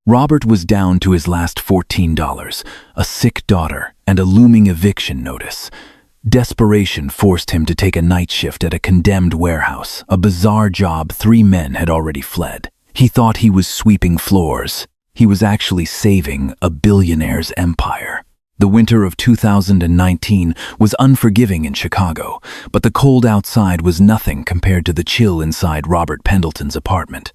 Robert was down to his last $14, a sick daughter, and a looming eviction notice. Desperation forced him to take a night shift at a condemned warehouse, a bizarre job 3 men had already fled. He thought he was sweeping floors. He was actually saving a billionaire's empire. The winter of 2019 was unforgiving in Chicago, but the cold outside was nothing compared to the chill inside Robert Pendleton's apartment.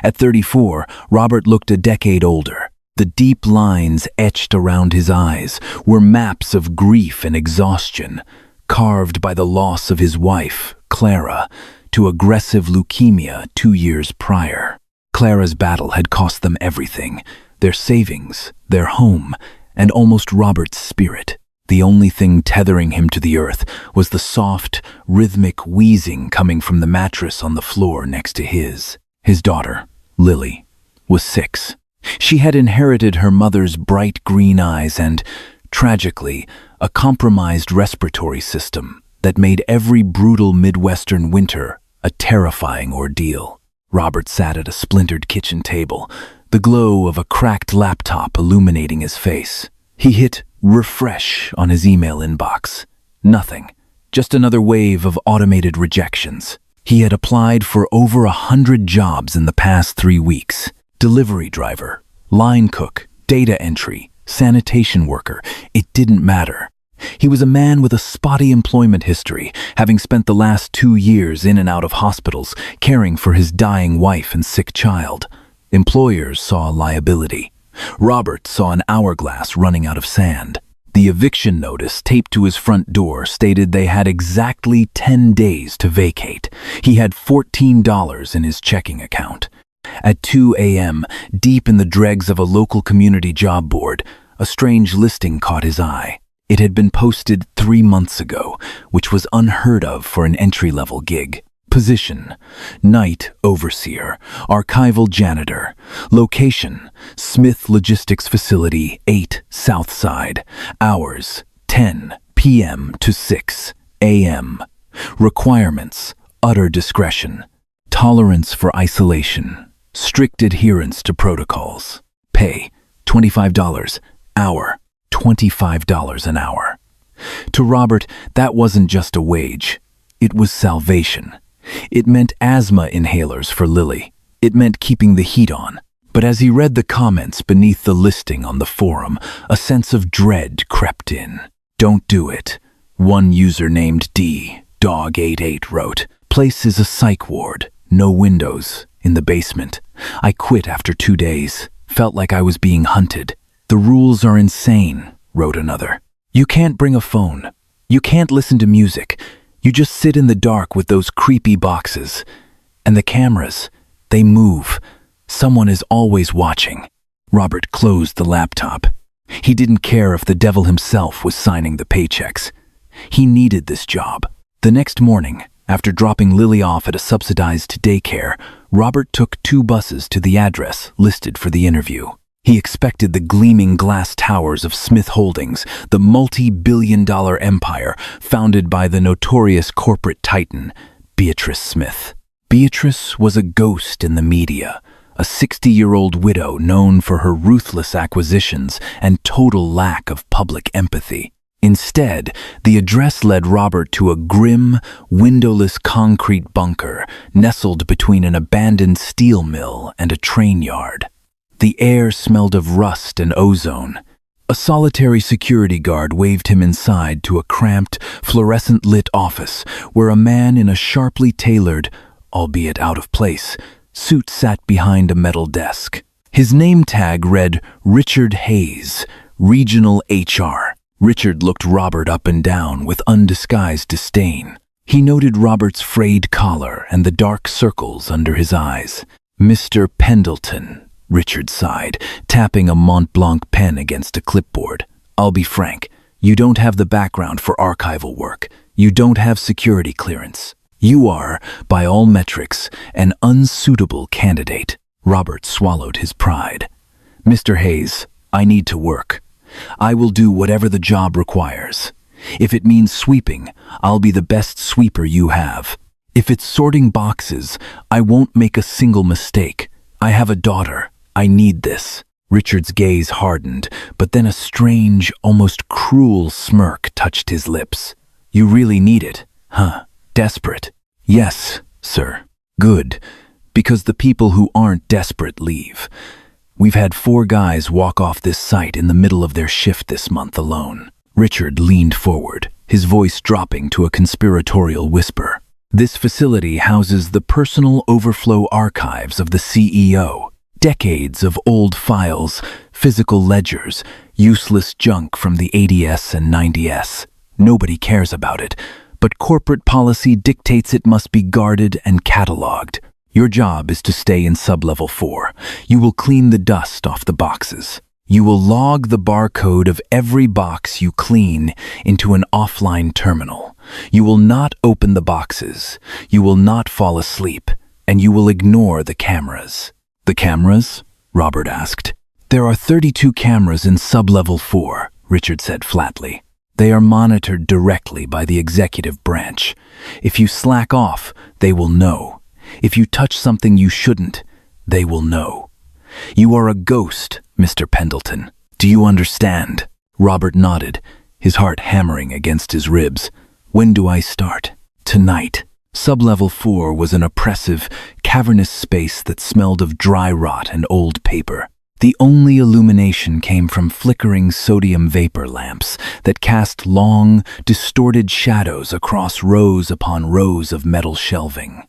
At 34, Robert looked a decade older. The deep lines etched around his eyes were maps of grief and exhaustion, carved by the loss of his wife, Clara, to aggressive leukemia 2 years prior. Clara's battle had cost them everything, their savings, their home, and almost Robert's spirit. The only thing tethering him to the earth was the soft, rhythmic wheezing coming from the mattress on the floor next to his. His daughter, Lily, was 6. She had inherited her mother's bright green eyes and, tragically, a compromised respiratory system that made every brutal Midwestern winter a terrifying ordeal. Robert sat at a splintered kitchen table, the glow of a cracked laptop illuminating his face. He hit refresh on his email inbox. Nothing, just another wave of automated rejections. He had applied for over 100 jobs in the past 3 weeks. Delivery driver, line cook, data entry, sanitation worker, it didn't matter. He was a man with a spotty employment history, having spent the last 2 years in and out of hospitals, caring for his dying wife and sick child. Employers saw liability. Robert saw an hourglass running out of sand. The eviction notice taped to his front door stated they had exactly 10 days to vacate. He had $14 in his checking account. At 2 a.m., deep in the dregs of a local community job board, a strange listing caught his eye. It had been posted 3 months ago, which was unheard of for an entry-level gig. Position: Night Overseer, Archival Janitor. Location: Smith Logistics Facility, 8 South Side. Hours: 10 p.m. to 6 a.m. Requirements: utter discretion, tolerance for isolation, strict adherence to protocols. Pay: $25 hour, $25 an hour. To Robert, that wasn't just a wage. It was salvation. It meant asthma inhalers for Lily. It meant keeping the heat on. But as he read the comments beneath the listing on the forum, a sense of dread crept in. "Don't do it." One user named Dog88 wrote, "Place is a psych ward, no windows, in the basement. I quit after 2 days. Felt like I was being hunted." "The rules are insane," wrote another. "You can't bring a phone. You can't listen to music. You just sit in the dark with those creepy boxes. And the cameras, they move. Someone is always watching." Robert closed the laptop. He didn't care if the devil himself was signing the paychecks. He needed this job. The next morning, after dropping Lily off at a subsidized daycare, Robert took 2 buses to the address listed for the interview. He expected the gleaming glass towers of Smith Holdings, the multi-billion-dollar empire founded by the notorious corporate titan, Beatrice Smith. Beatrice was a ghost in the media, a 60-year-old widow known for her ruthless acquisitions and total lack of public empathy. Instead, the address led Robert to a grim, windowless concrete bunker nestled between an abandoned steel mill and a train yard. The air smelled of rust and ozone. A solitary security guard waved him inside to a cramped, fluorescent-lit office where a man in a sharply tailored, albeit out-of-place, suit sat behind a metal desk. His name tag read Richard Hayes, Regional HR. Richard looked Robert up and down with undisguised disdain. He noted Robert's frayed collar and the dark circles under his eyes. "Mr. Pendleton," Richard sighed, tapping a Mont Blanc pen against a clipboard. "I'll be frank, you don't have the background for archival work. You don't have security clearance. You are, by all metrics, an unsuitable candidate." Robert swallowed his pride. "Mr. Hayes, I need to work. I will do whatever the job requires. If it means sweeping, I'll be the best sweeper you have. If it's sorting boxes, I won't make a single mistake. I have a daughter. I need this." Richard's gaze hardened, but then a strange, almost cruel smirk touched his lips. "You really need it, huh? Desperate?" "Yes, sir." "Good, because the people who aren't desperate leave. We've had 4 guys walk off this site in the middle of their shift this month alone." Richard leaned forward, his voice dropping to a conspiratorial whisper. "This facility houses the personal overflow archives of the CEO. Decades of old files, physical ledgers, useless junk from the 80s and 90s. Nobody cares about it, but corporate policy dictates it must be guarded and cataloged. Your job is to stay in sublevel 4. You will clean the dust off the boxes. You will log the barcode of every box you clean into an offline terminal. You will not open the boxes. You will not fall asleep, and you will ignore the cameras." "The cameras?" Robert asked. "There are 32 cameras in sublevel 4, Richard said flatly. "They are monitored directly by the executive branch. If you slack off, they will know. If you touch something you shouldn't, they will know. You are a ghost, Mr. Pendleton. Do you understand?" Robert nodded, his heart hammering against his ribs. "When do I start?" "Tonight." Sublevel 4 was an oppressive, cavernous space that smelled of dry rot and old paper. The only illumination came from flickering sodium vapor lamps that cast long, distorted shadows across rows upon rows of metal shelving.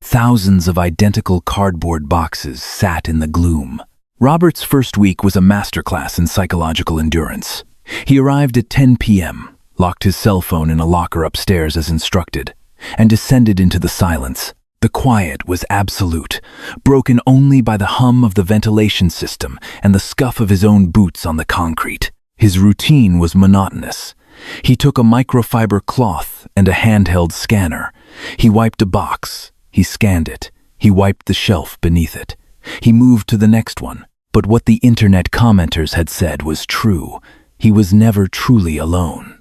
Thousands of identical cardboard boxes sat in the gloom. Robert's first week was a masterclass in psychological endurance. He arrived at 10 p.m., locked his cell phone in a locker upstairs as instructed, and descended into the silence. The quiet was absolute, broken only by the hum of the ventilation system and the scuff of his own boots on the concrete. His routine was monotonous. He took a microfiber cloth and a handheld scanner. He wiped a box. He scanned it. He wiped the shelf beneath it. He moved to the next one. But what the internet commenters had said was true. He was never truly alone.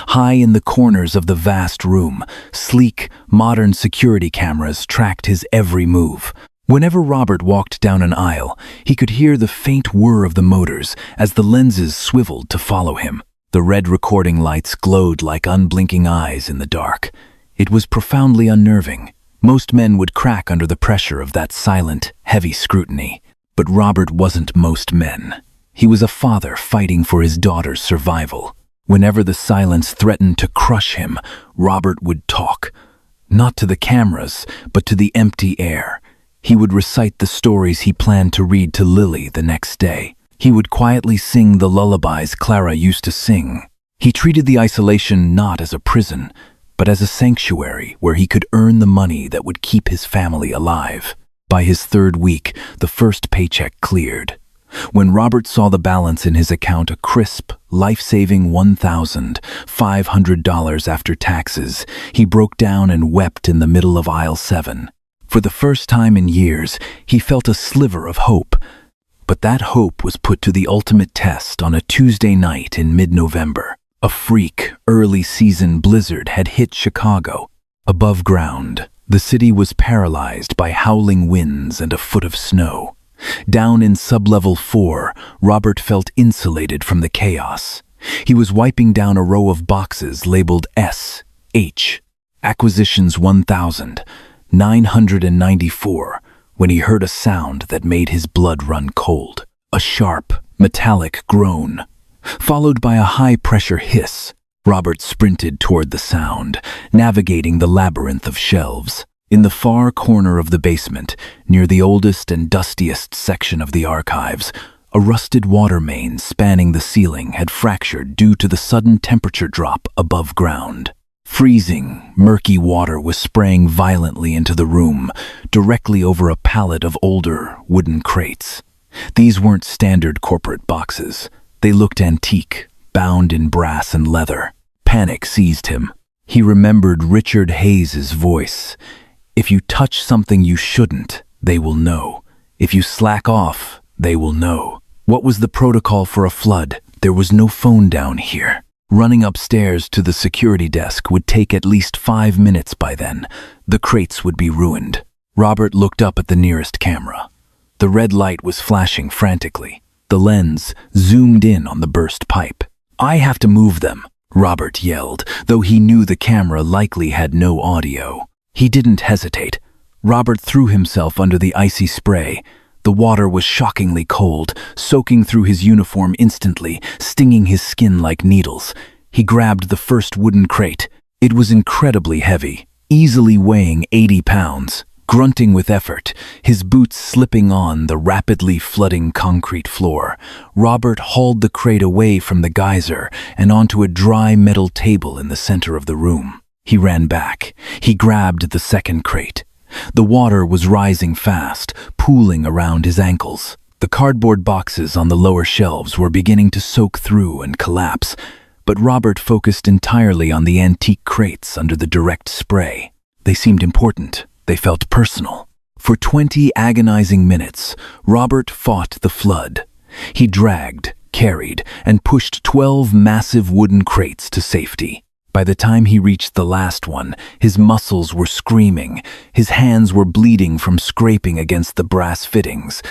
High in the corners of the vast room, sleek, modern security cameras tracked his every move. Whenever Robert walked down an aisle, he could hear the faint whir of the motors as the lenses swiveled to follow him. The red recording lights glowed like unblinking eyes in the dark. It was profoundly unnerving. Most men would crack under the pressure of that silent, heavy scrutiny. But Robert wasn't most men. He was a father fighting for his daughter's survival. Whenever the silence threatened to crush him, Robert would talk. Not to the cameras, but to the empty air. He would recite the stories he planned to read to Lily the next day. He would quietly sing the lullabies Clara used to sing. He treated the isolation not as a prison, but as a sanctuary where he could earn the money that would keep his family alive. By his 3rd week, the first paycheck cleared. When Robert saw the balance in his account, a crisp, life-saving $1,500 after taxes, he broke down and wept in the middle of aisle 7. For the first time in years, he felt a sliver of hope. But that hope was put to the ultimate test on a Tuesday night in mid-November. A freak, early-season blizzard had hit Chicago. Above ground, the city was paralyzed by howling winds and a foot of snow. Down in sublevel 4, Robert felt insulated from the chaos. He was wiping down a row of boxes labeled S.H. Acquisitions 1994 when he heard a sound that made his blood run cold. A sharp, metallic groan, followed by a high-pressure hiss. Robert sprinted toward the sound, navigating the labyrinth of shelves. In the far corner of the basement, near the oldest and dustiest section of the archives, a rusted water main spanning the ceiling had fractured due to the sudden temperature drop above ground. Freezing, murky water was spraying violently into the room, directly over a pallet of older, wooden crates. These weren't standard corporate boxes. They looked antique, bound in brass and leather. Panic seized him. He remembered Richard Hayes's voice. If you touch something you shouldn't, they will know. If you slack off, they will know. What was the protocol for a flood? There was no phone down here. Running upstairs to the security desk would take at least 5 minutes by then. The crates would be ruined. Robert looked up at the nearest camera. The red light was flashing frantically. The lens zoomed in on the burst pipe. "I have to move them," Robert yelled, though he knew the camera likely had no audio. He didn't hesitate. Robert threw himself under the icy spray. The water was shockingly cold, soaking through his uniform instantly, stinging his skin like needles. He grabbed the first wooden crate. It was incredibly heavy, easily weighing 80 pounds. Grunting with effort, his boots slipping on the rapidly flooding concrete floor, Robert hauled the crate away from the geyser and onto a dry metal table in the center of the room. He ran back. He grabbed the second crate. The water was rising fast, pooling around his ankles. The cardboard boxes on the lower shelves were beginning to soak through and collapse, but Robert focused entirely on the antique crates under the direct spray. They seemed important. They felt personal. For 20 agonizing minutes, Robert fought the flood. He dragged, carried, and pushed 12 massive wooden crates to safety. By the time he reached the last one, his muscles were screaming, his hands were bleeding from scraping against the brass fittings,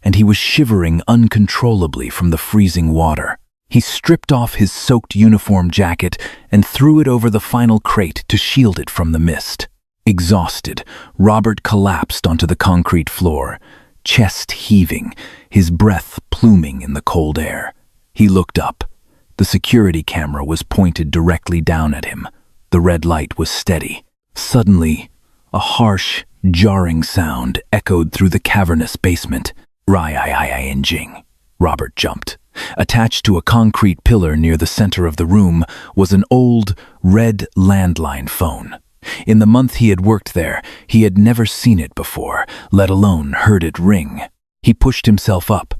and he was shivering uncontrollably from the freezing water. He stripped off his soaked uniform jacket and threw it over the final crate to shield it from the mist. Exhausted, Robert collapsed onto the concrete floor, chest heaving, his breath pluming in the cold air. He looked up. The security camera was pointed directly down at him. The red light was steady. Suddenly, a harsh, jarring sound echoed through the cavernous basement. Rai-I-I-I-N-Jing. Robert jumped. Attached to a concrete pillar near the center of the room was an old, red landline phone. In the month he had worked there, he had never seen it before, let alone heard it ring. He pushed himself up,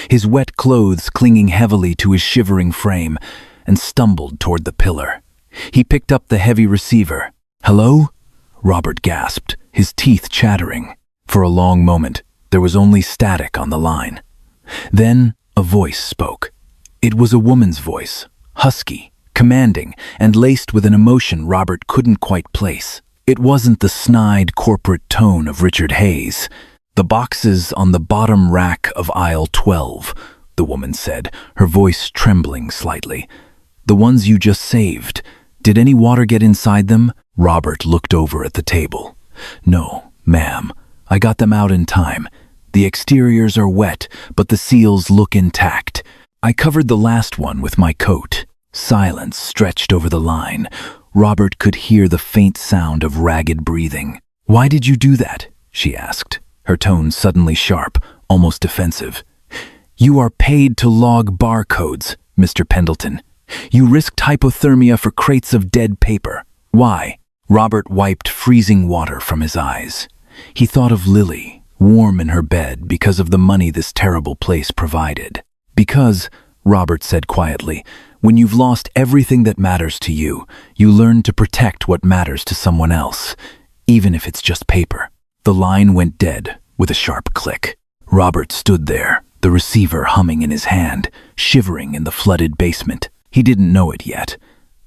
his wet clothes clinging heavily to his shivering frame, and stumbled toward the pillar. He picked up the heavy receiver. "Hello?" Robert gasped, his teeth chattering. For a long moment, there was only static on the line. Then a voice spoke. It was a woman's voice, husky, commanding, and laced with an emotion Robert couldn't quite place. It wasn't the snide corporate tone of Richard Hayes. "The boxes on the bottom rack of aisle 12, the woman said, her voice trembling slightly. "The ones you just saved. Did any water get inside them?" Robert looked over at the table. "No, ma'am. I got them out in time. The exteriors are wet, but the seals look intact. I covered the last one with my coat." Silence stretched over the line. Robert could hear the faint sound of ragged breathing. "Why did you do that?" she asked, her tone suddenly sharp, almost defensive. "You are paid to log barcodes, Mr. Pendleton. You risked hypothermia for crates of dead paper. Why?" Robert wiped freezing water from his eyes. He thought of Lily, warm in her bed because of the money this terrible place provided. "Because," Robert said quietly, "when you've lost everything that matters to you, you learn to protect what matters to someone else, even if it's just paper." The line went dead with a sharp click. Robert stood there, the receiver humming in his hand, shivering in the flooded basement. He didn't know it yet,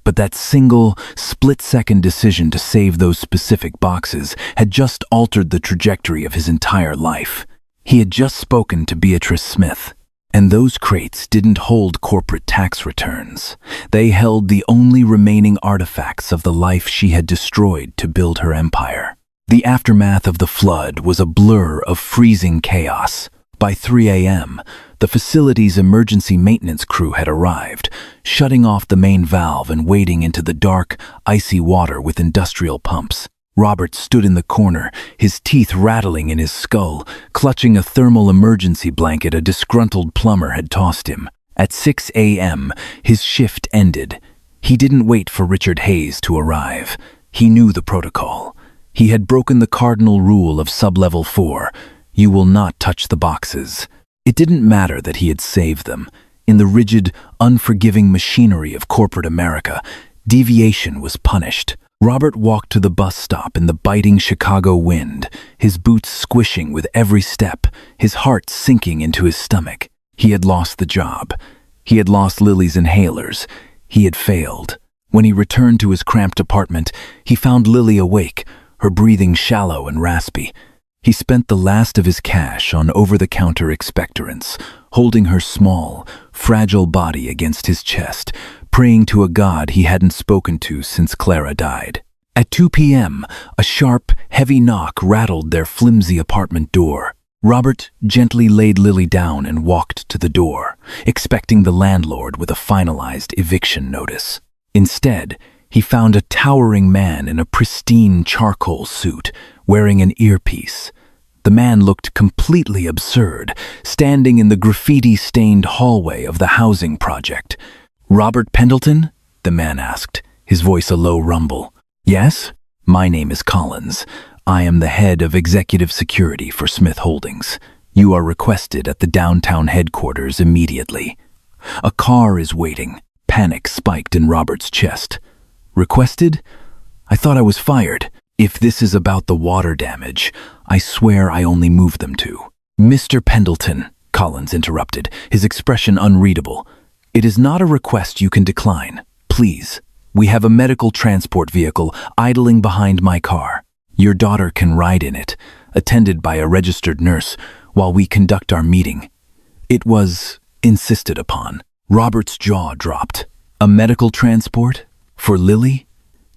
but that single, split-second decision to save those specific boxes had just altered the trajectory of his entire life. He had just spoken to Beatrice Smith, and those crates didn't hold corporate tax returns. They held the only remaining artifacts of the life she had destroyed to build her empire. The aftermath of the flood was a blur of freezing chaos. By 3 a.m., the facility's emergency maintenance crew had arrived, shutting off the main valve and wading into the dark, icy water with industrial pumps. Robert stood in the corner, his teeth rattling in his skull, clutching a thermal emergency blanket a disgruntled plumber had tossed him. At 6 a.m., his shift ended. He didn't wait for Richard Hayes to arrive. He knew the protocol. He had broken the cardinal rule of Sublevel 4. You will not touch the boxes. It didn't matter that he had saved them. In the rigid, unforgiving machinery of corporate America, deviation was punished. Robert walked to the bus stop in the biting Chicago wind, his boots squishing with every step, his heart sinking into his stomach. He had lost the job. He had lost Lily's inhalers. He had failed. When he returned to his cramped apartment, he found Lily awake, her breathing shallow and raspy. He spent the last of his cash on over-the-counter expectorants, holding her small, fragile body against his chest, praying to a god he hadn't spoken to since Clara died. At 2 p.m., a sharp, heavy knock rattled their flimsy apartment door. Robert gently laid Lily down and walked to the door, expecting the landlord with a finalized eviction notice. Instead, he found a towering man in a pristine charcoal suit, wearing an earpiece. The man looked completely absurd, standing in the graffiti-stained hallway of the housing project. "Robert Pendleton?" the man asked, his voice a low rumble. "Yes? My name is Collins. I am the head of executive security for Smith Holdings. You are requested at the downtown headquarters immediately." A car is waiting. Panic spiked in Robert's chest. "Requested? I thought I was fired. If this is about the water damage, I swear I only moved them to." "Mr. Pendleton," Collins interrupted, his expression unreadable. "It is not a request you can decline. Please, we have a medical transport vehicle idling behind my car. Your daughter can ride in it, attended by a registered nurse, while we conduct our meeting." It was insisted upon. Robert's jaw dropped. A medical transport? For Lily?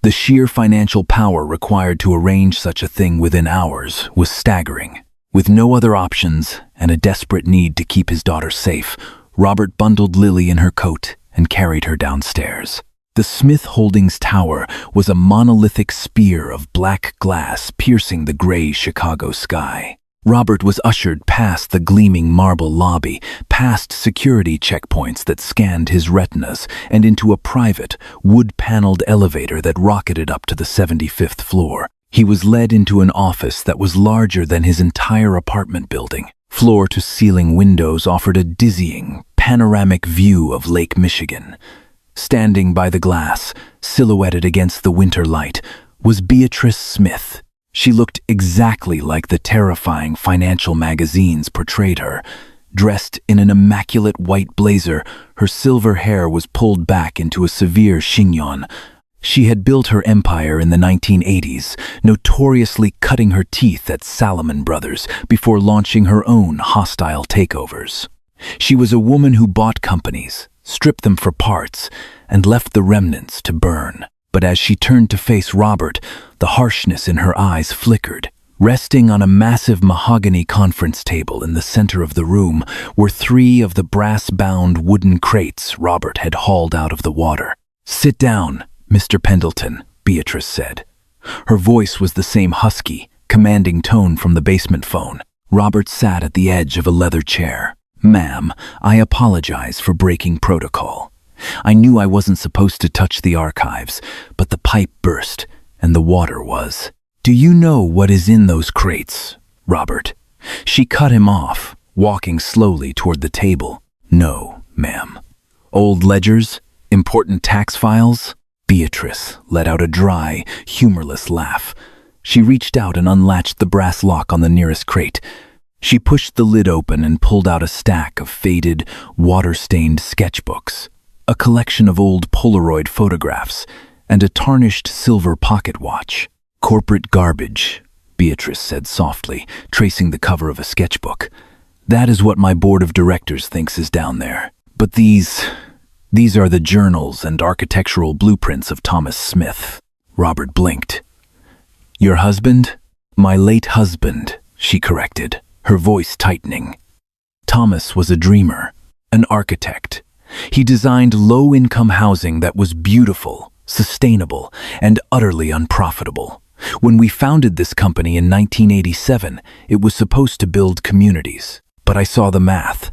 The sheer financial power required to arrange such a thing within hours was staggering. With no other options and a desperate need to keep his daughter safe, Robert bundled Lily in her coat and carried her downstairs. The Smith Holdings tower was a monolithic spear of black glass piercing the gray Chicago sky. Robert was ushered past the gleaming marble lobby, past security checkpoints that scanned his retinas, and into a private, wood-paneled elevator that rocketed up to the 75th floor. He was led into an office that was larger than his entire apartment building. Floor-to-ceiling windows offered a dizzying, panoramic view of Lake Michigan. Standing by the glass, silhouetted against the winter light, was Beatrice Smith. She looked exactly like the terrifying financial magazines portrayed her. Dressed in an immaculate white blazer, her silver hair was pulled back into a severe chignon. She had built her empire in the 1980s, notoriously cutting her teeth at Salomon Brothers before launching her own hostile takeovers. She was a woman who bought companies, stripped them for parts, and left the remnants to burn. But as she turned to face Robert, the harshness in her eyes flickered. Resting on a massive mahogany conference table in the center of the room were 3 of the brass-bound wooden crates Robert had hauled out of the water. "Sit down, Mr. Pendleton," Beatrice said. Her voice was the same husky, commanding tone from the basement phone. Robert sat at the edge of a leather chair. "Ma'am, I apologize for breaking protocol. I knew I wasn't supposed to touch the archives, but the pipe burst, and the water was." "Do you know what is in those crates, Robert?" She cut him off, walking slowly toward the table. "No, ma'am." "Old ledgers? Important tax files?" Beatrice let out a dry, humorless laugh. She reached out and unlatched the brass lock on the nearest crate. She pushed the lid open and pulled out a stack of faded, water-stained sketchbooks, a collection of old Polaroid photographs, and a tarnished silver pocket watch. "Corporate garbage," Beatrice said softly, tracing the cover of a sketchbook. "That is what my board of directors thinks is down there. But these are the journals and architectural blueprints of Thomas Smith." Robert blinked. "Your husband?" "My late husband," she corrected, her voice tightening. Thomas was a dreamer, an architect. He designed low-income housing that was beautiful, sustainable, and utterly unprofitable. When we founded this company in 1987, it was supposed to build communities. But I saw the math.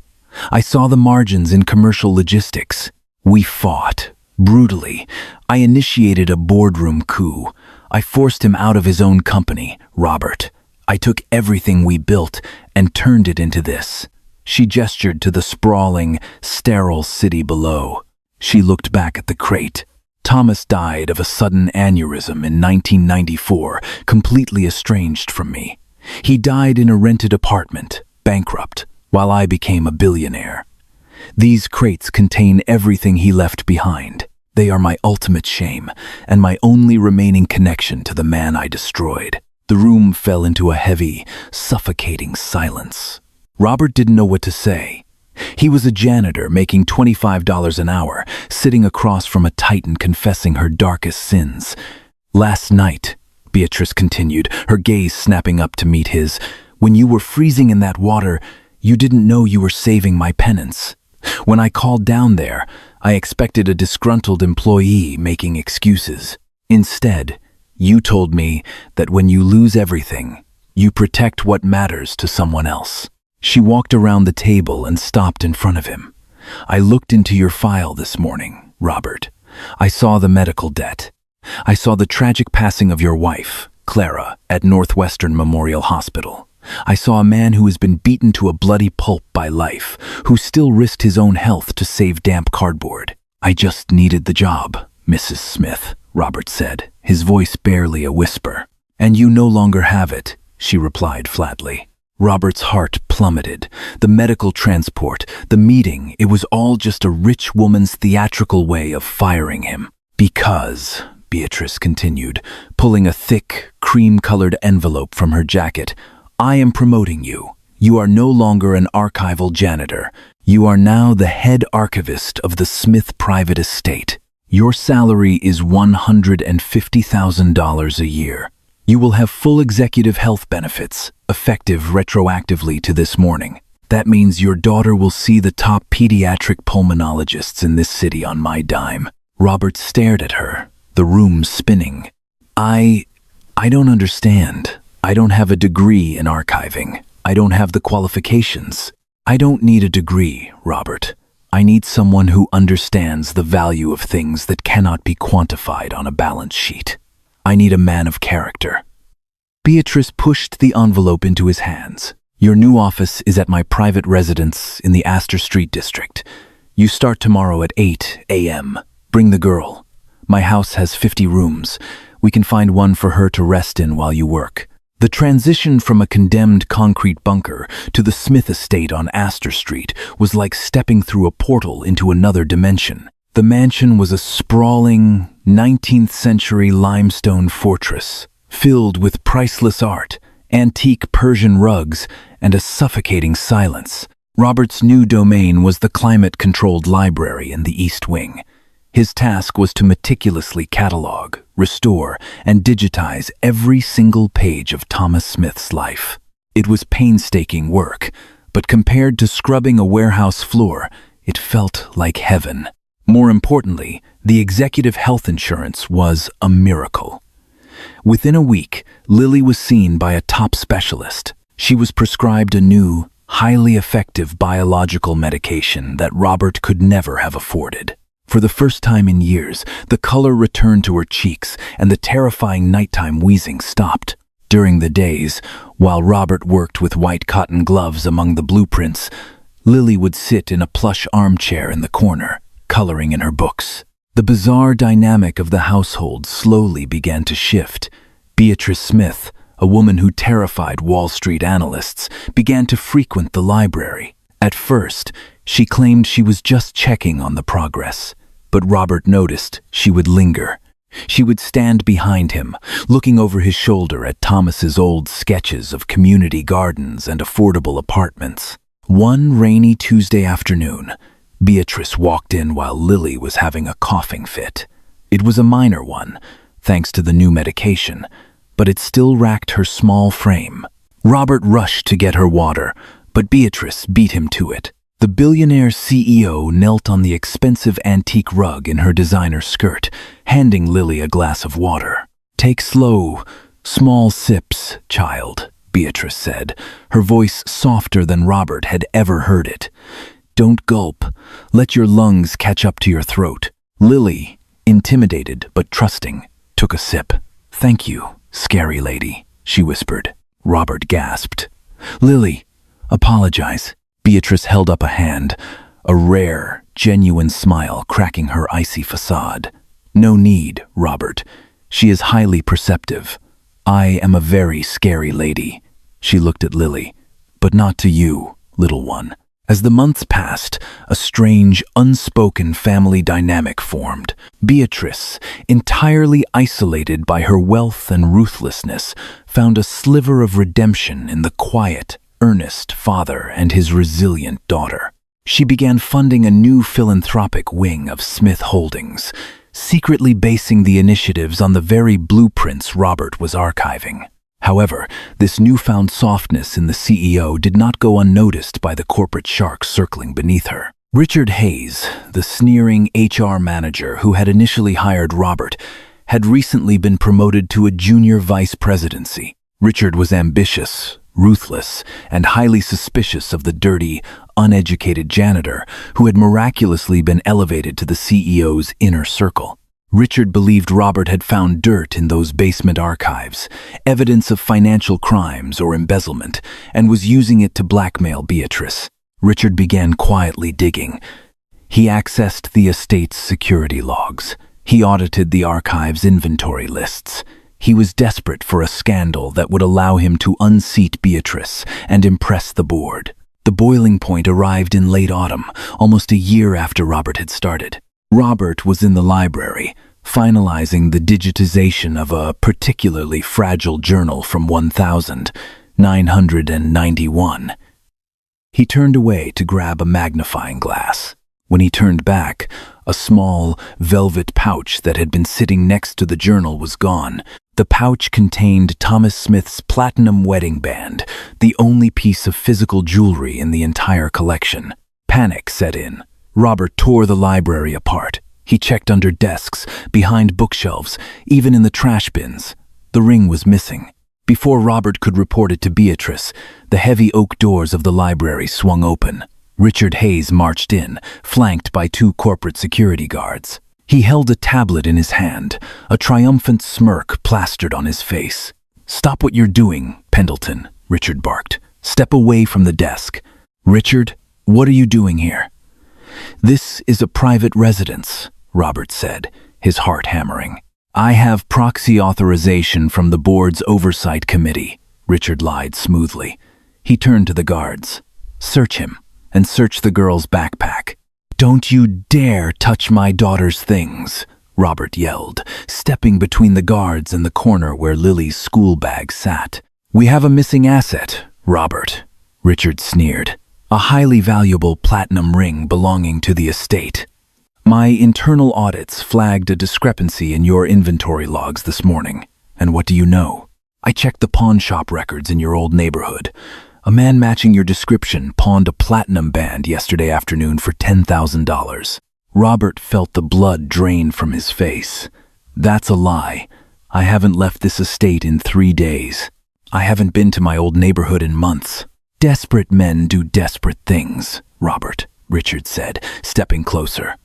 I saw the margins in commercial logistics. We fought, brutally. I initiated a boardroom coup. I forced him out of his own company, Robert. I took everything we built and turned it into this. She gestured to the sprawling, sterile city below. She looked back at the crate. Thomas died of a sudden aneurysm in 1994, completely estranged from me. He died in a rented apartment, bankrupt, while I became a billionaire. These crates contain everything he left behind. They are my ultimate shame, and my only remaining connection to the man I destroyed. The room fell into a heavy, suffocating silence. Robert didn't know what to say. He was a janitor making $25 an hour, sitting across from a titan confessing her darkest sins. "Last night," Beatrice continued, her gaze snapping up to meet his, "when you were freezing in that water, you didn't know you were saving my penance. When I called down there, I expected a disgruntled employee making excuses. Instead, you told me that when you lose everything, you protect what matters to someone else." She walked around the table and stopped in front of him. "I looked into your file this morning, Robert. I saw the medical debt. I saw the tragic passing of your wife, Clara, at Northwestern Memorial Hospital. I saw a man who has been beaten to a bloody pulp by life, who still risked his own health to save damp cardboard. I just needed the job, Mrs. Smith," Robert said, his voice barely a whisper. "And you no longer have it," she replied flatly. Robert's heart plummeted. The medical transport, the meeting, it was all just a rich woman's theatrical way of firing him. "Because," Beatrice continued, pulling a thick, cream-colored envelope from her jacket, "I am promoting you. You are no longer an archival janitor. You are now the head archivist of the Smith private estate. Your salary is $150,000 a year. You will have full executive health benefits, effective retroactively to this morning. That means your daughter will see the top pediatric pulmonologists in this city on my dime." Robert stared at her, the room spinning. I don't understand. I don't have a degree in archiving. I don't have the qualifications. I don't need a degree, Robert. I need someone who understands the value of things that cannot be quantified on a balance sheet. I need a man of character." Beatrice pushed the envelope into his hands. "Your new office is at my private residence in the Astor Street district. You start tomorrow at 8 a.m. Bring the girl. My house has 50 rooms. We can find one for her to rest in while you work." The transition from a condemned concrete bunker to the Smith estate on Astor Street was like stepping through a portal into another dimension. The mansion was a sprawling 19th-century limestone fortress, filled with priceless art, antique Persian rugs, and a suffocating silence. Robert's new domain was the climate-controlled library in the East Wing. His task was to meticulously catalog, restore, and digitize every single page of Thomas Smith's life. It was painstaking work, but compared to scrubbing a warehouse floor, it felt like heaven. More importantly, the executive health insurance was a miracle. Within a week, Lily was seen by a top specialist. She was prescribed a new, highly effective biological medication that Robert could never have afforded. For the first time in years, the color returned to her cheeks and the terrifying nighttime wheezing stopped. During the days, while Robert worked with white cotton gloves among the blueprints, Lily would sit in a plush armchair in the corner, coloring in her books. The bizarre dynamic of the household slowly began to shift. Beatrice Smith, a woman who terrified Wall Street analysts, began to frequent the library. At first, she claimed she was just checking on the progress, but Robert noticed she would linger. She would stand behind him, looking over his shoulder at Thomas's old sketches of community gardens and affordable apartments. One rainy Tuesday afternoon, Beatrice walked in while Lily was having a coughing fit. It was a minor one, thanks to the new medication, but it still racked her small frame. Robert rushed to get her water, but Beatrice beat him to it. The billionaire CEO knelt on the expensive antique rug in her designer skirt, handing Lily a glass of water. "Take slow, small sips, child," Beatrice said, her voice softer than Robert had ever heard it. "Don't gulp. Let your lungs catch up to your throat." Lily, intimidated but trusting, took a sip. "Thank you, scary lady," she whispered. Robert gasped. "Lily, apologize." Beatrice held up a hand, a rare, genuine smile cracking her icy facade. "No need, Robert. She is highly perceptive. I am a very scary lady." She looked at Lily. "But not to you, little one." As the months passed, a strange, unspoken family dynamic formed. Beatrice, entirely isolated by her wealth and ruthlessness, found a sliver of redemption in the quiet, earnest father and his resilient daughter. She began funding a new philanthropic wing of Smith Holdings, secretly basing the initiatives on the very blueprints Robert was archiving. However, this newfound softness in the CEO did not go unnoticed by the corporate sharks circling beneath her. Richard Hayes, the sneering HR manager who had initially hired Robert, had recently been promoted to a junior vice presidency. Richard was ambitious, ruthless, and highly suspicious of the dirty, uneducated janitor who had miraculously been elevated to the CEO's inner circle. Richard believed Robert had found dirt in those basement archives, evidence of financial crimes or embezzlement, and was using it to blackmail Beatrice. Richard began quietly digging. He accessed the estate's security logs. He audited the archive's inventory lists. He was desperate for a scandal that would allow him to unseat Beatrice and impress the board. The boiling point arrived in late autumn, almost a year after Robert had started. Robert was in the library, finalizing the digitization of a particularly fragile journal from 1991. He turned away to grab a magnifying glass. When he turned back, a small, velvet pouch that had been sitting next to the journal was gone. The pouch contained Thomas Smith's platinum wedding band, the only piece of physical jewelry in the entire collection. Panic set in. Robert tore the library apart. He checked under desks, behind bookshelves, even in the trash bins. The ring was missing. Before Robert could report it to Beatrice, the heavy oak doors of the library swung open. Richard Hayes marched in, flanked by 2 corporate security guards. He held a tablet in his hand, a triumphant smirk plastered on his face. "Stop what you're doing, Pendleton," Richard barked. "Step away from the desk." "Richard, what are you doing here?" "This is a private residence," Robert said, his heart hammering. "I have proxy authorization from the board's oversight committee," Richard lied smoothly. He turned to the guards. "Search him, and search the girl's backpack." "Don't you dare touch my daughter's things," Robert yelled, stepping between the guards and the corner where Lily's school bag sat. "We have a missing asset, Robert," Richard sneered. "A highly valuable platinum ring belonging to the estate. My internal audits flagged a discrepancy in your inventory logs this morning. And what do you know? I checked the pawn shop records in your old neighborhood. A man matching your description pawned a platinum band yesterday afternoon for $10,000. Robert felt the blood drain from his face. "That's a lie. I haven't left this estate in 3 days. I haven't been to my old neighborhood in months." "Desperate men do desperate things, Robert," Richard said, stepping closer.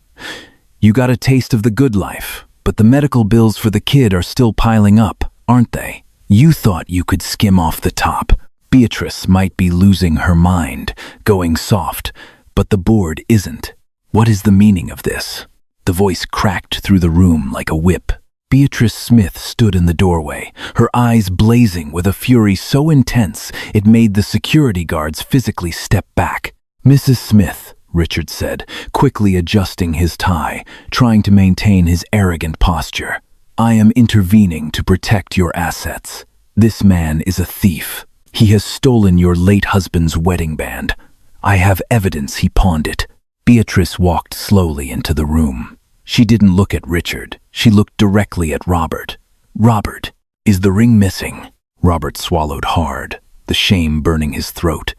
"You got a taste of the good life, but the medical bills for the kid are still piling up, aren't they? You thought you could skim off the top. Beatrice might be losing her mind, going soft, but the board isn't. What is the meaning of this?" The voice cracked through the room like a whip. Beatrice Smith stood in the doorway, her eyes blazing with a fury so intense it made the security guards physically step back. "Mrs. Smith," Richard said, quickly adjusting his tie, trying to maintain his arrogant posture, "I am intervening to protect your assets. This man is a thief. He has stolen your late husband's wedding band. I have evidence he pawned it." Beatrice walked slowly into the room. She didn't look at Richard. She looked directly at Robert. "Robert, is the ring missing?" Robert swallowed hard, the shame burning his throat.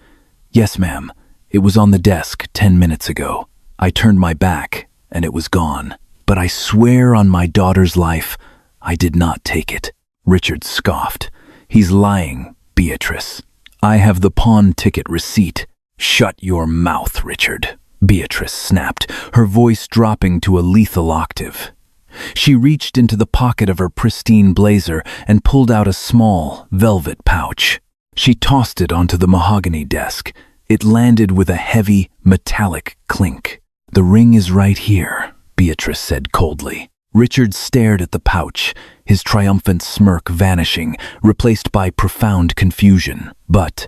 "Yes, ma'am. It was on the desk 10 minutes ago. I turned my back, and it was gone. But I swear on my daughter's life, I did not take it." Richard scoffed. "He's lying, Beatrice. I have the pawn ticket receipt." "Shut your mouth, Richard," Beatrice snapped, her voice dropping to a lethal octave. She reached into the pocket of her pristine blazer and pulled out a small, velvet pouch. She tossed it onto the mahogany desk. It landed with a heavy, metallic clink. "The ring is right here," Beatrice said coldly. Richard stared at the pouch, his triumphant smirk vanishing, replaced by profound confusion. But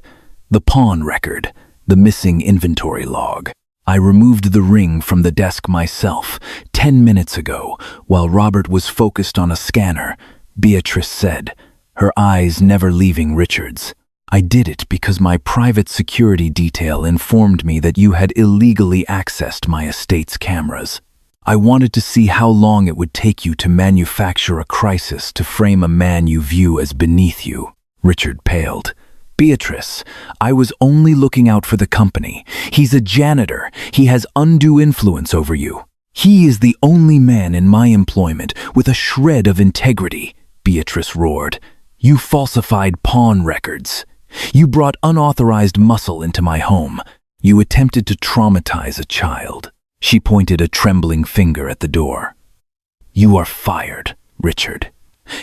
the pawn record, the missing inventory log. I removed the ring from the desk myself 10 minutes ago while Robert was focused on a scanner, Beatrice said, her eyes never leaving Richard's. I did it because my private security detail informed me that you had illegally accessed my estate's cameras. I wanted to see how long it would take you to manufacture a crisis to frame a man you view as beneath you. Richard paled. Beatrice, I was only looking out for the company. He's a janitor. He has undue influence over you. He is the only man in my employment with a shred of integrity, Beatrice roared. You falsified pawn records. You brought unauthorized muscle into my home. You attempted to traumatize a child. She pointed a trembling finger at the door. You are fired, Richard.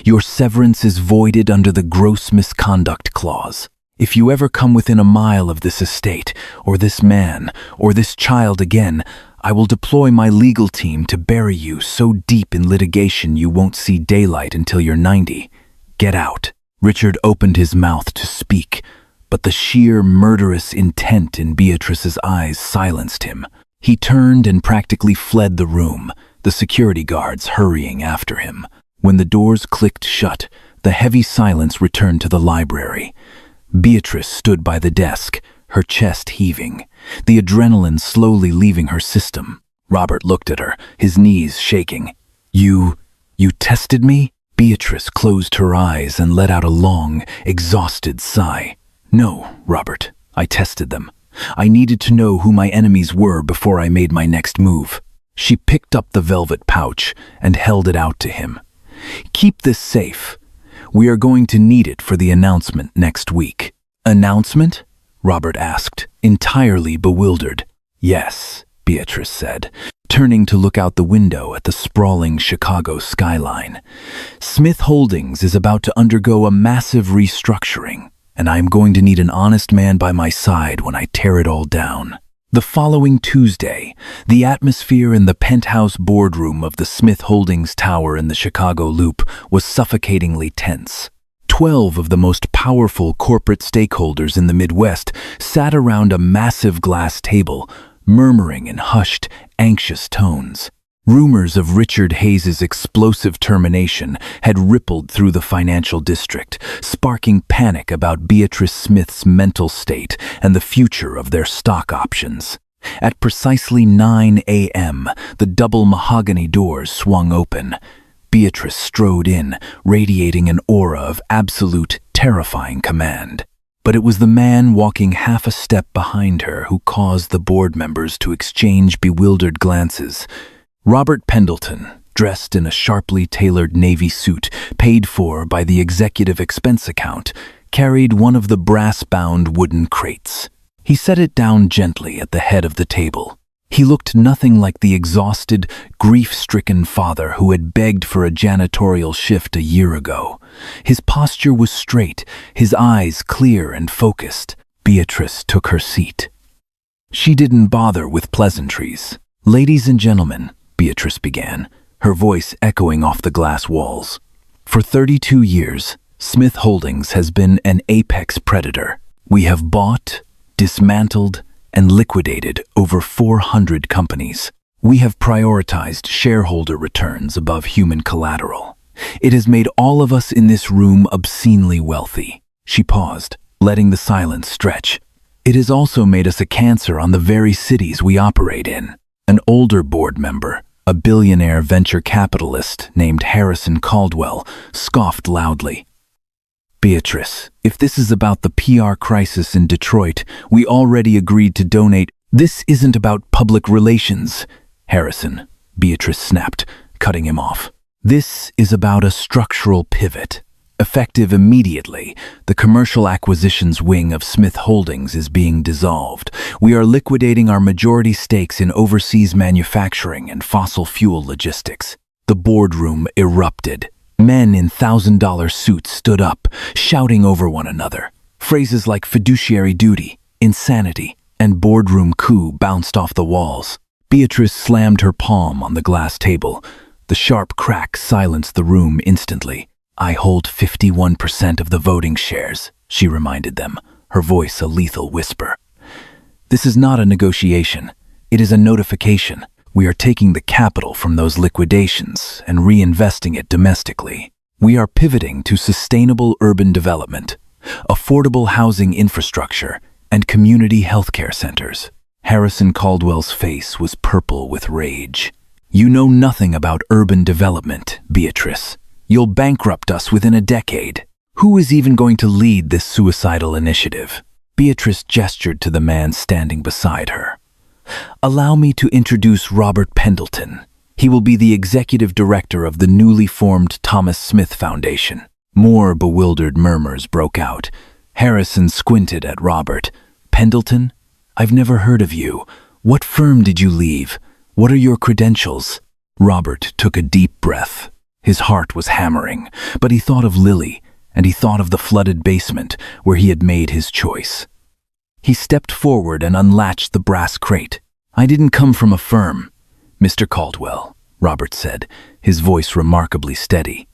Your severance is voided under the gross misconduct clause. If you ever come within a mile of this estate, or this man, or this child again, I will deploy my legal team to bury you so deep in litigation you won't see daylight until you're 90. Get out. Richard opened his mouth to speak, but the sheer murderous intent in Beatrice's eyes silenced him. He turned and practically fled the room, the security guards hurrying after him. When the doors clicked shut, the heavy silence returned to the library. Beatrice stood by the desk, her chest heaving, the adrenaline slowly leaving her system. Robert looked at her, his knees shaking. You tested me? Beatrice closed her eyes and let out a long, exhausted sigh. No, Robert, I tested them. I needed to know who my enemies were before I made my next move. She picked up the velvet pouch and held it out to him. Keep this safe. We are going to need it for the announcement next week. Announcement? Robert asked, entirely bewildered. Yes, Beatrice said, turning to look out the window at the sprawling Chicago skyline. Smith Holdings is about to undergo a massive restructuring, and I am going to need an honest man by my side when I tear it all down. The following Tuesday, the atmosphere in the penthouse boardroom of the Smith Holdings Tower in the Chicago Loop was suffocatingly tense. 12 of the most powerful corporate stakeholders in the Midwest sat around a massive glass table, murmuring in hushed, anxious tones. Rumors of Richard Hayes's explosive termination had rippled through the financial district, sparking panic about Beatrice Smith's mental state and the future of their stock options. At precisely 9 a.m., the double mahogany doors swung open. Beatrice strode in, radiating an aura of absolute, terrifying command. But it was the man walking half a step behind her who caused the board members to exchange bewildered glances. Robert Pendleton, dressed in a sharply tailored navy suit paid for by the executive expense account, carried one of the brass-bound wooden crates. He set it down gently at the head of the table. He looked nothing like the exhausted, grief-stricken father who had begged for a janitorial shift a year ago. His posture was straight, his eyes clear and focused. Beatrice took her seat. She didn't bother with pleasantries. Ladies and gentlemen, Beatrice began, her voice echoing off the glass walls. For 32 years, Smith Holdings has been an apex predator. We have bought, dismantled, and liquidated over 400 companies. We have prioritized shareholder returns above human collateral. It has made all of us in this room obscenely wealthy. She paused, letting the silence stretch. It has also made us a cancer on the very cities we operate in. An older board member, a billionaire venture capitalist named Harrison Caldwell, scoffed loudly. Beatrice, if this is about the PR crisis in Detroit, we already agreed to donate. This isn't about public relations, Harrison, Beatrice snapped, cutting him off. This is about a structural pivot. Effective immediately, the commercial acquisitions wing of Smith Holdings is being dissolved. We are liquidating our majority stakes in overseas manufacturing and fossil fuel logistics. The boardroom erupted. Men in $1,000 suits stood up, shouting over one another. Phrases like fiduciary duty, insanity, and boardroom coup bounced off the walls. Beatrice slammed her palm on the glass table. The sharp crack silenced the room instantly. I hold 51% of the voting shares, she reminded them, her voice a lethal whisper. This is not a negotiation. It is a notification. We are taking the capital from those liquidations and reinvesting it domestically. We are pivoting to sustainable urban development, affordable housing infrastructure, and community healthcare centers. Harrison Caldwell's face was purple with rage. You know nothing about urban development, Beatrice. You'll bankrupt us within a decade. Who is even going to lead this suicidal initiative? Beatrice gestured to the man standing beside her. Allow me to introduce Robert Pendleton. He will be the executive director of the newly formed Thomas Smith Foundation. More bewildered murmurs broke out. Harrison squinted at Robert. Pendleton? I've never heard of you. What firm did you leave? What are your credentials? Robert took a deep breath. His heart was hammering, but he thought of Lily, and he thought of the flooded basement where he had made his choice. He stepped forward and unlatched the brass crate. I didn't come from a firm, Mr. Caldwell, Robert said, his voice remarkably steady.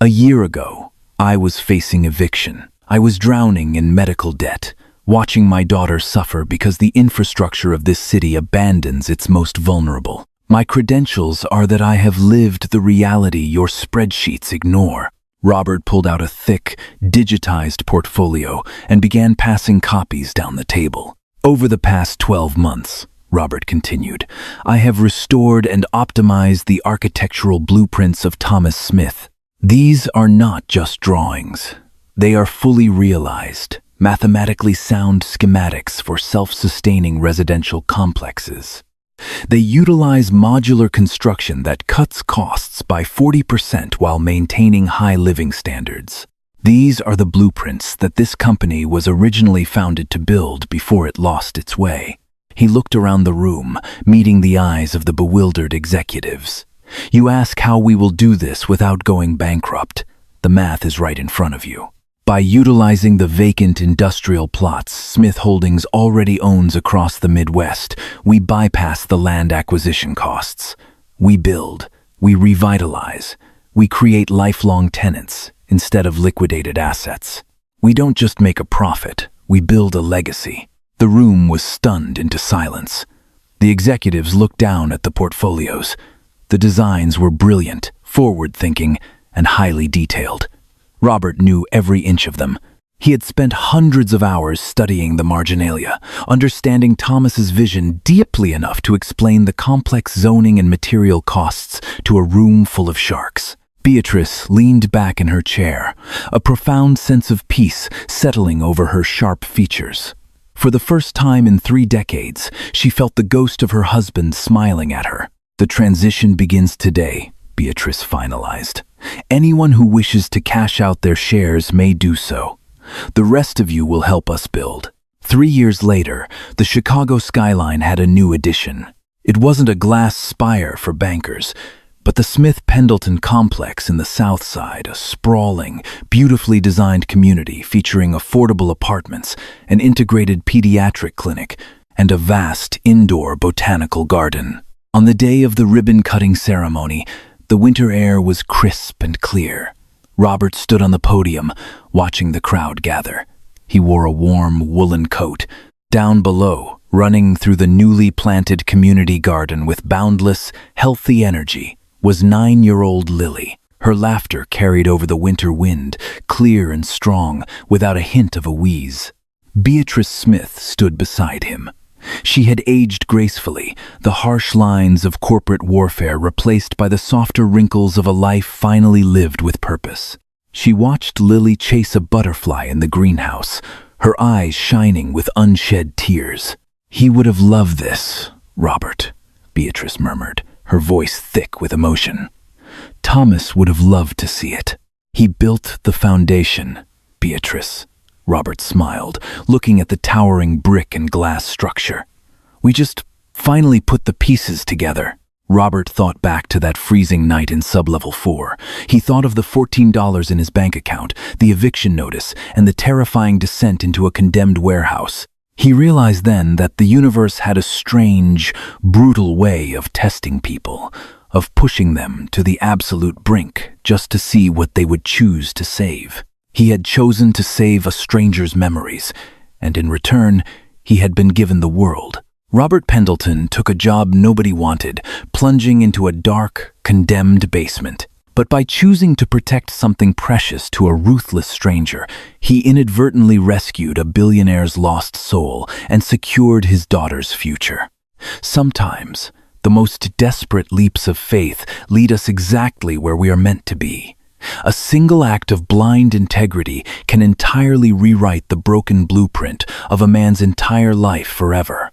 A year ago, I was facing eviction. I was drowning in medical debt, watching my daughter suffer because the infrastructure of this city abandons its most vulnerable. My credentials are that I have lived the reality your spreadsheets ignore. Robert pulled out a thick, digitized portfolio and began passing copies down the table. Over the past 12 months, Robert continued, I have restored and optimized the architectural blueprints of Thomas Smith. These are not just drawings. They are fully realized, mathematically sound schematics for self-sustaining residential complexes. They utilize modular construction that cuts costs by 40% while maintaining high living standards. These are the blueprints that this company was originally founded to build before it lost its way. He looked around the room, meeting the eyes of the bewildered executives. You ask how we will do this without going bankrupt. The math is right in front of you. By utilizing the vacant industrial plots Smith Holdings already owns across the Midwest, we bypass the land acquisition costs. We build, we revitalize, we create lifelong tenants instead of liquidated assets. We don't just make a profit, we build a legacy. The room was stunned into silence. The executives looked down at the portfolios. The designs were brilliant, forward-thinking, and highly detailed. Robert knew every inch of them. He had spent hundreds of hours studying the marginalia, understanding Thomas's vision deeply enough to explain the complex zoning and material costs to a room full of sharks. Beatrice leaned back in her chair, a profound sense of peace settling over her sharp features. For the first time in 3 decades, she felt the ghost of her husband smiling at her. The transition begins today, Beatrice finalized. Anyone who wishes to cash out their shares may do so. The rest of you will help us build. 3 years later, the Chicago skyline had a new addition. It wasn't a glass spire for bankers, but the Smith-Pendleton complex in the South Side, a sprawling, beautifully designed community featuring affordable apartments, an integrated pediatric clinic, and a vast indoor botanical garden. On the day of the ribbon-cutting ceremony, the winter air was crisp and clear. Robert stood on the podium, watching the crowd gather. He wore a warm woolen coat. Down below, running through the newly planted community garden with boundless, healthy energy, was 9-year-old Lily. Her laughter carried over the winter wind, clear and strong, without a hint of a wheeze. Beatrice Smith stood beside him. She had aged gracefully, the harsh lines of corporate warfare replaced by the softer wrinkles of a life finally lived with purpose. She watched Lily chase a butterfly in the greenhouse, her eyes shining with unshed tears. He would have loved this, Robert, Beatrice murmured, her voice thick with emotion. Thomas would have loved to see it. He built the foundation, Beatrice. Robert smiled, looking at the towering brick and glass structure. We just finally put the pieces together. Robert thought back to that freezing night in Sublevel 4. He thought of the $14 in his bank account, the eviction notice, and the terrifying descent into a condemned warehouse. He realized then that the universe had a strange, brutal way of testing people, of pushing them to the absolute brink just to see what they would choose to save. He had chosen to save a stranger's memories, and in return, he had been given the world. Robert Pendleton took a job nobody wanted, plunging into a dark, condemned basement. But by choosing to protect something precious to a ruthless stranger, he inadvertently rescued a billionaire's lost soul and secured his daughter's future. Sometimes, the most desperate leaps of faith lead us exactly where we are meant to be. A single act of blind integrity can entirely rewrite the broken blueprint of a man's entire life forever.